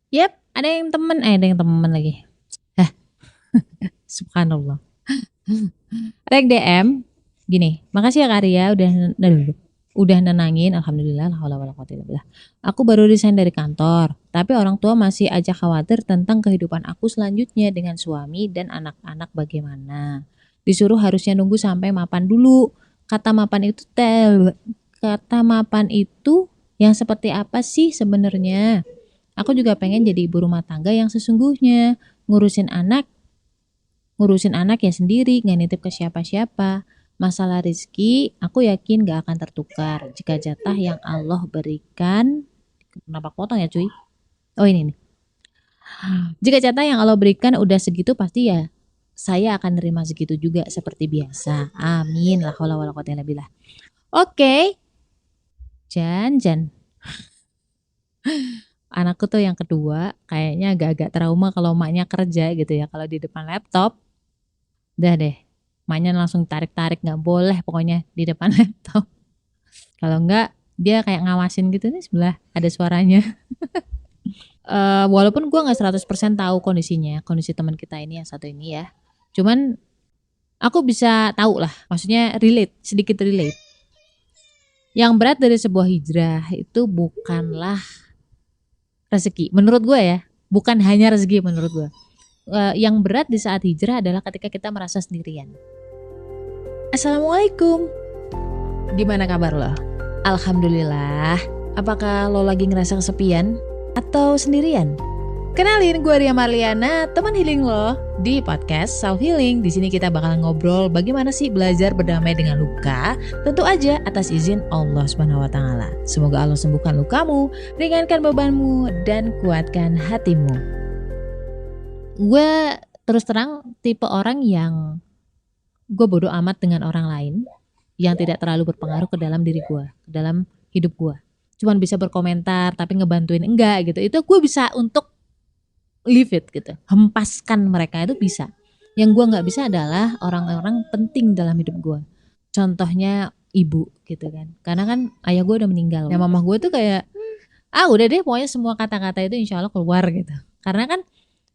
Yap, ada yang temen lagi. Hah, subhanallah. Ada yang DM, gini, makasih ya Karya udah nenangin, alhamdulillah, la haula wala quwata illa billah. Aku baru resign dari kantor, tapi orang tua masih aja khawatir tentang kehidupan aku selanjutnya dengan suami dan anak-anak bagaimana. Disuruh harusnya nunggu sampai mapan dulu. Kata mapan itu kata mapan itu yang seperti apa sih sebenarnya? Aku juga pengen jadi ibu rumah tangga yang sesungguhnya, ngurusin anak ngurusin anak ya sendiri, nggak nitip ke siapa-siapa. Masalah rezeki, aku yakin gak akan tertukar jika jatah yang Allah berikan. Kenapa potong ya cuy? Oh ini nih. Jika jatah yang Allah berikan udah segitu pasti ya saya akan nerima segitu juga seperti biasa. Amin. La haula wala quwata illa billah. Oke, Jan. Anakku tuh yang kedua kayaknya agak-agak trauma kalau maknya kerja gitu ya. Kalau di depan laptop, udah deh. Maknya langsung tarik-tarik, nggak boleh pokoknya di depan laptop. Kalau enggak, dia kayak ngawasin gitu nih sebelah ada suaranya. Walaupun gue nggak 100% tahu kondisinya, kondisi teman kita ini yang satu ini ya. Cuman aku bisa tahu lah, maksudnya sedikit relate. Yang berat dari sebuah hijrah itu bukanlah rezeki, menurut gue ya. Bukan hanya rezeki menurut gue. Yang berat di saat hijrah adalah ketika kita merasa sendirian. Assalamualaikum. Gimana kabar lo? Alhamdulillah. Apakah lo lagi ngerasa kesepian atau sendirian? Kenalin, gue Ria Marliana, teman healing lo di podcast Self Healing. Di sini kita bakal ngobrol bagaimana sih belajar berdamai dengan luka, tentu aja atas izin Allah Subhanahu wa taala. Semoga Allah sembuhkan lukamu, ringankan bebanmu dan kuatkan hatimu. Gue terus terang tipe orang yang gue bodoh amat dengan orang lain yang tidak terlalu berpengaruh ke dalam diri gue, ke dalam hidup gue. Cuman bisa berkomentar tapi ngebantuin enggak gitu. Itu gue bisa untuk leave it gitu, hempaskan mereka itu bisa. Yang gue nggak bisa adalah orang-orang penting dalam hidup gue. Contohnya ibu gitu kan, karena kan ayah gue udah meninggal. Nah mama gue tuh kayak udah deh pokoknya semua kata-kata itu insya Allah keluar gitu. Karena kan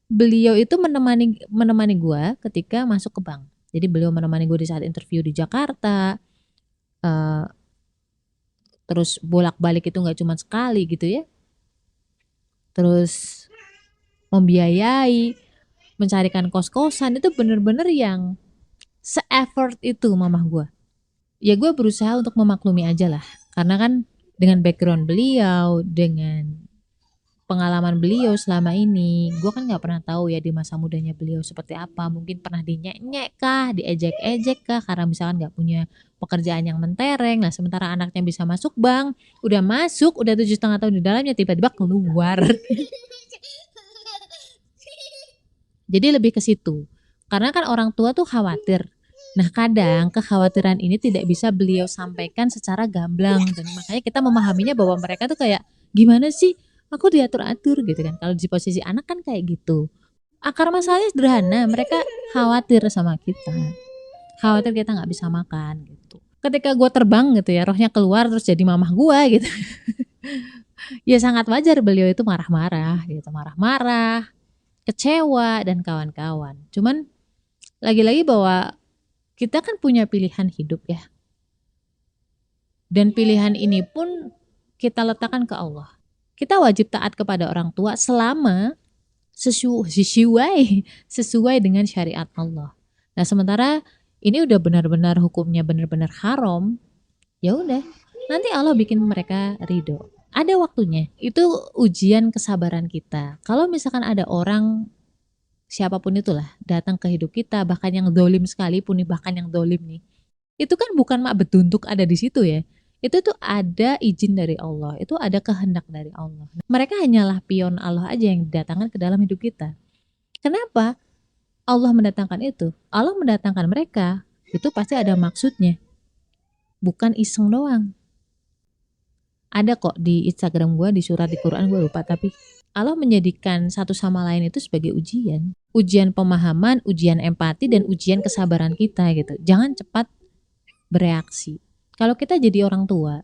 beliau itu menemani gue ketika masuk ke bank. Jadi beliau menemani gue di saat interview di Jakarta. Uh, Terus bolak-balik itu nggak cuma sekali gitu ya. Terus membiayai, mencarikan kos-kosan itu bener-bener yang se-effort itu mamah gue. Ya gue berusaha untuk memaklumi aja lah. Karena kan dengan background beliau, dengan pengalaman beliau selama ini, gue kan nggak pernah tahu ya di masa mudanya beliau seperti apa. Mungkin pernah dinyek-nyek kah, diejek-ejek kah, karena misalkan nggak punya pekerjaan yang mentereng. Nah sementara anaknya bisa masuk bank, udah masuk, udah 7,5 tahun di dalamnya, tiba-tiba keluar. Jadi lebih ke situ. Karena kan orang tua tuh khawatir. Nah kadang kekhawatiran ini tidak bisa beliau sampaikan secara gamblang. Dan makanya kita memahaminya bahwa mereka tuh kayak gimana sih aku diatur-atur gitu kan. Kalau di posisi anak kan kayak gitu. Akar masalahnya sederhana. Mereka khawatir sama kita. Khawatir kita gak bisa makan gitu. Ketika gue terbang gitu ya, rohnya keluar terus jadi mamah gue gitu. Ya sangat wajar beliau itu marah-marah gitu. Marah-marah, kecewa dan kawan-kawan. Cuman lagi-lagi bahwa kita kan punya pilihan hidup ya. Dan pilihan ini pun kita letakkan ke Allah. Kita wajib taat kepada orang tua selama sesuai dengan syariat Allah. Nah, sementara ini udah benar-benar hukumnya benar-benar haram, ya udah. Nanti Allah bikin mereka ridho. Ada waktunya. Itu ujian kesabaran kita. Kalau misalkan ada orang siapapun itulah datang ke hidup kita, bahkan yang dolim sekalipun nih, bahkan yang dolim nih, itu kan bukan mak betuntuk ada di situ ya. Itu tuh ada izin dari Allah, itu ada kehendak dari Allah. Mereka hanyalah pion Allah aja yang didatangkan ke dalam hidup kita. Kenapa Allah mendatangkan itu? Allah mendatangkan mereka itu pasti ada maksudnya, bukan iseng doang. Ada kok di Instagram gue, di surat di Quran gue lupa, tapi Allah menjadikan satu sama lain itu sebagai ujian. Ujian pemahaman, ujian empati, dan ujian kesabaran kita gitu. Jangan cepat bereaksi. Kalau kita jadi orang tua,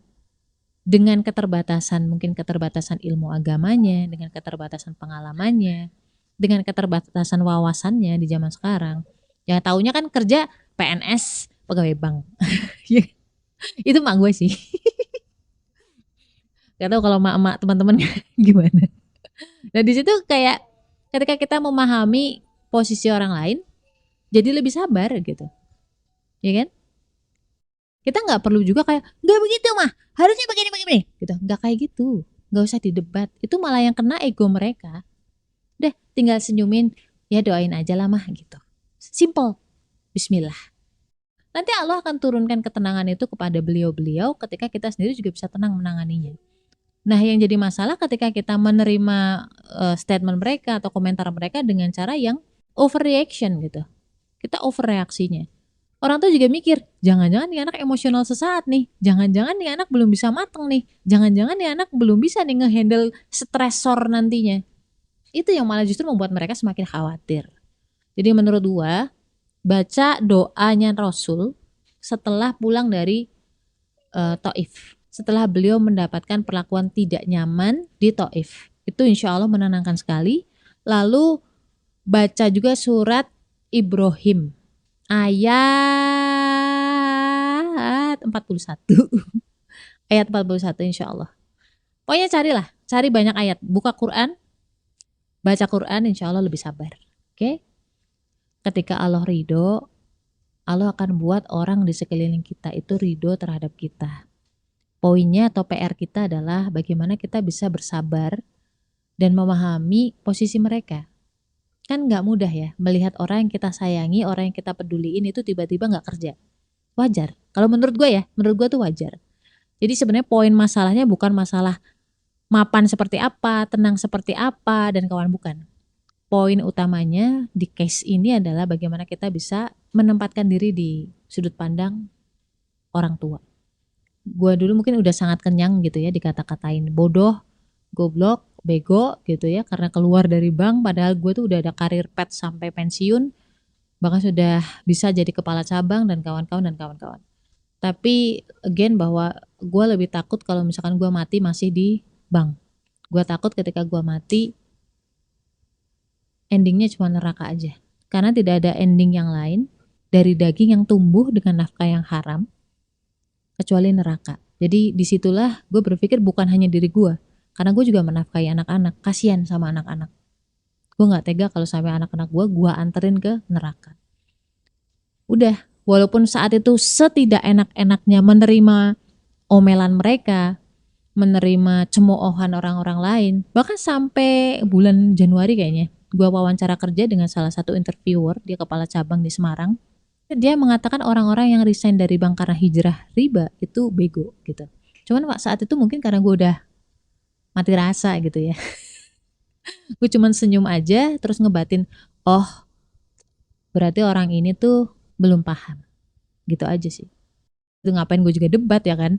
dengan keterbatasan, mungkin keterbatasan ilmu agamanya, dengan keterbatasan pengalamannya, dengan keterbatasan wawasannya di zaman sekarang. Ya taunya kan kerja PNS, pegawai bank. Itu mak gue sih. Gak tahu kalau mak-mak teman-teman gimana. Nah di situ kayak ketika kita memahami posisi orang lain, jadi lebih sabar gitu, ya kan? Kita nggak perlu juga kayak nggak begitu mah, harusnya begini gitu. Nggak kayak gitu, nggak usah didebat. Itu malah yang kena ego mereka. Deh, tinggal senyumin, ya doain aja lah mah gitu. Simple. Bismillah. Nanti Allah akan turunkan ketenangan itu kepada beliau-beliau ketika kita sendiri juga bisa tenang menanganinya. Nah, yang jadi masalah ketika kita menerima statement mereka atau komentar mereka dengan cara yang overreaction gitu. Kita overreaksinya. Orang tuh juga mikir, jangan-jangan nih anak emosional sesaat nih. Jangan-jangan nih anak belum bisa mateng nih. Jangan-jangan nih anak belum bisa nih ngehandle stresor nantinya. Itu yang malah justru membuat mereka semakin khawatir. Jadi menurut gua, baca doanya Rasul setelah pulang dari Taif. Setelah beliau mendapatkan perlakuan tidak nyaman di Taif. Itu insya Allah menenangkan sekali. Lalu baca juga surat Ibrahim ayat 41. Ayat 41 insya Allah. Pokoknya cari banyak ayat. Buka Quran, baca Quran insya Allah lebih sabar. Oke? Ketika Allah ridho, Allah akan buat orang di sekeliling kita itu ridho terhadap kita. Poinnya atau PR kita adalah bagaimana kita bisa bersabar dan memahami posisi mereka. Kan gak mudah ya melihat orang yang kita sayangi, orang yang kita peduliin itu tiba-tiba gak kerja. Wajar. Kalau menurut gue ya, menurut gue tuh wajar. Jadi sebenarnya poin masalahnya bukan masalah mapan seperti apa, tenang seperti apa, dan kawan bukan. Poin utamanya di case ini adalah bagaimana kita bisa menempatkan diri di sudut pandang orang tua. Gue dulu mungkin udah sangat kenyang gitu ya dikata-katain bodoh, goblok, bego gitu ya karena keluar dari bank padahal gue tuh udah ada karir pet sampai pensiun, bahkan sudah bisa jadi kepala cabang dan kawan-kawan. Tapi again bahwa gue lebih takut kalau misalkan gue mati masih di bank. Gue takut ketika gue mati endingnya cuma neraka aja. Karena tidak ada ending yang lain dari daging yang tumbuh dengan nafkah yang haram kecuali neraka. Jadi disitulah gue berpikir bukan hanya diri gue, karena gue juga menafkahi anak-anak, kasihan sama anak-anak. Gue nggak tega kalau sampai anak-anak gue anterin ke neraka. Udah, walaupun saat itu setidak enak-enaknya menerima omelan mereka, menerima cemoohan orang-orang lain, bahkan sampai bulan Januari kayaknya, gue wawancara kerja dengan salah satu interviewer, dia kepala cabang di Semarang. Dia mengatakan orang-orang yang resign dari bank karena hijrah riba itu bego gitu. Cuman saat itu mungkin karena gue udah mati rasa gitu ya. Gue cuman senyum aja terus ngebatin, oh berarti orang ini tuh belum paham. Gitu aja sih. Itu ngapain gue juga debat ya kan.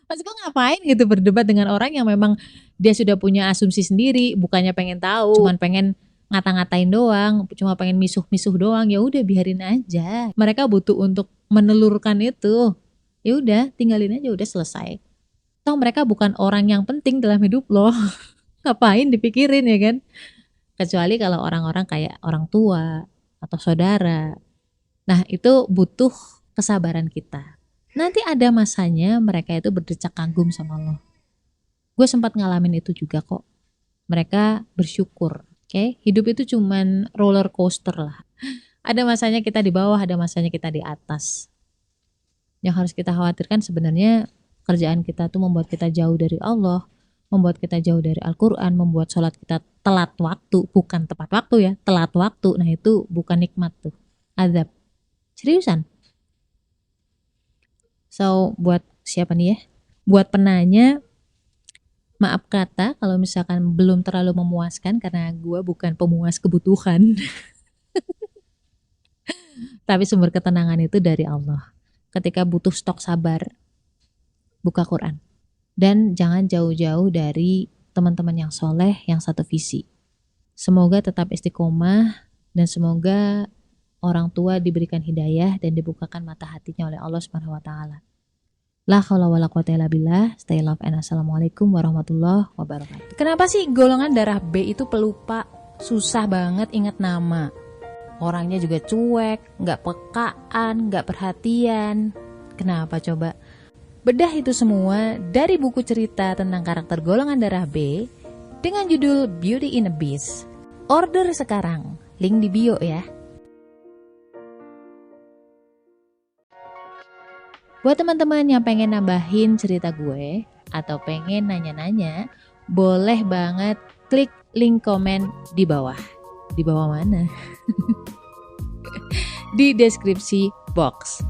Maksud gue ngapain gitu berdebat dengan orang yang memang dia sudah punya asumsi sendiri, bukannya pengen tahu, cuman pengen ngata-ngatain doang, cuma pengen misuh-misuh doang, ya udah biarin aja. Mereka butuh untuk menelurkan itu. Ya udah, tinggalin aja udah selesai. Toh mereka bukan orang yang penting dalam hidup lo. Ngapain dipikirin ya kan? Kecuali kalau orang-orang kayak orang tua atau saudara. Nah, itu butuh kesabaran kita. Nanti ada masanya mereka itu berdecak kagum sama lo. Gue sempat ngalamin itu juga kok. Mereka bersyukur. Oke, hidup itu cuman roller coaster lah. Ada masanya kita di bawah, ada masanya kita di atas. Yang harus kita khawatirkan sebenarnya kerjaan kita tuh membuat kita jauh dari Allah, membuat kita jauh dari Al-Quran, membuat sholat kita telat waktu, bukan tepat waktu ya, telat waktu. Nah itu bukan nikmat tuh, azab. Seriusan. So buat siapa nih ya? Buat penanya, maaf kata kalau misalkan belum terlalu memuaskan karena gue bukan pemuas kebutuhan. Tapi sumber ketenangan itu dari Allah. Ketika butuh stok sabar, buka Quran. Dan jangan jauh-jauh dari teman-teman yang soleh, yang satu visi. Semoga tetap istiqomah dan semoga orang tua diberikan hidayah dan dibukakan mata hatinya oleh Allah Subhanahu wa taala. La haula wala quwata illa billah. Stay love and assalamualaikum warahmatullahi wabarakatuh. Kenapa sih golongan darah B itu pelupa? Susah banget ingat nama. Orangnya juga cuek, nggak pekaan, nggak perhatian. Kenapa coba? Bedah itu semua dari buku cerita tentang karakter golongan darah B dengan judul Beauty in a Beast. Order sekarang, link di bio ya. Buat teman-teman yang pengen nambahin cerita gue atau pengen nanya-nanya, boleh banget klik link komen di bawah. Di bawah mana? Di deskripsi box.